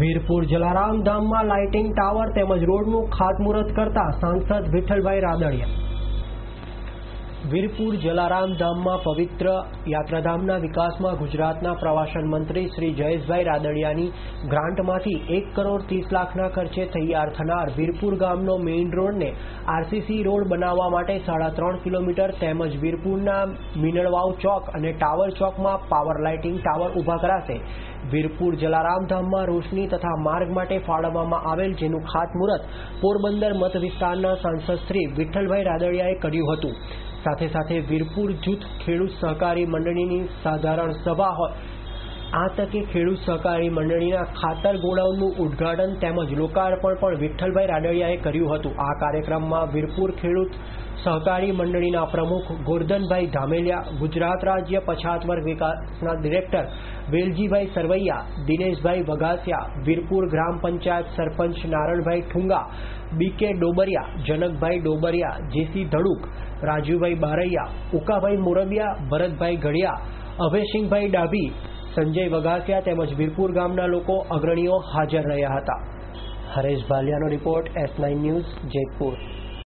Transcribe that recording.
વીરપુર જલારામ ધામમાં lighting tower તેમજ રોડનું ખાતમુહૂર્ત કરતા સાંસદ વિઠ્ઠલભાઈ રાદડિયા. વીરપુર જલારામ ધામમાં પવિત્ર યાત્રાધામના વિકાસમાં ગુજરાતના પ્રવાસન મંત્રી શ્રી જયેશભાઈ રાદડિયાની ગ્રાન્ટમાંથી 1,30,00,000ના ખર્ચે તૈયાર થનાર વીરપુર ગામનો મેઇન રોડને આરસીસી રોડ બનાવવા માટે 3.5 કિલોમીટર તેમજ વીરપુરના મીનળવાવ ચોક અને ટાવર ચોકમાં પાવર લાઇટિંગ ટાવર ઊભા કરાશે. વીરપુર જલારામ ધામમાં રોશની તથા માર્ગ માટે ફાળવવામાં આવેલ જેનું ખાતમુહૂર્ત પોરબંદર મત વિસ્તારના સાંસદ શ્રી વિઠ્ઠલભાઈ રાદડિયાએ કર્યું હતું. સાથે સાથે વીરપુર જૂથ ખેડૂત સહકારી મંડળીની સાધારણ સભા હોય આ તકે ખેડૂત સહકારી મંડળીના ખાતર ગોડાઉનનું ઉદ્ઘાટન તેમજ લોકાર્પણ પણ વિઠ્ઠલભાઈ રાદડિયાએ કર્યું હતું. આ કાર્યક્રમમાં વીરપુર ખેડૂત સહકારી મંડળીના પ્રમુખ ગોરધનભાઈ ધામેલિયા, ગુજરાત રાજ્ય પછાત વર્ગ વિકાસના ડિરેક્ટર વેલજીભાઈ સરવૈયા, દિનેશભાઈ વઘાસિયા, વીરપુર ગ્રામ પંચાયત સરપંચ નારણભાઈ ઠુંગા, બીકે ડોબરિયા, જનકભાઈ ડોબરિયા, જેસી ધડુક, રાજુભાઈ બારૈયા, ઉકાભાઈ મોરબિયા, ભરતભાઈ ગઢિયા, અભયસિંહભાઈ ડાભી, સંજય વઘાસિયા તેમજ વીરપુર ગામના લોકો અગ્રણીઓ હાજર રહ્યા હતા. હરેશ ભાલિયાનો રિપોર્ટ, S9 ન્યૂઝ, જયપુર.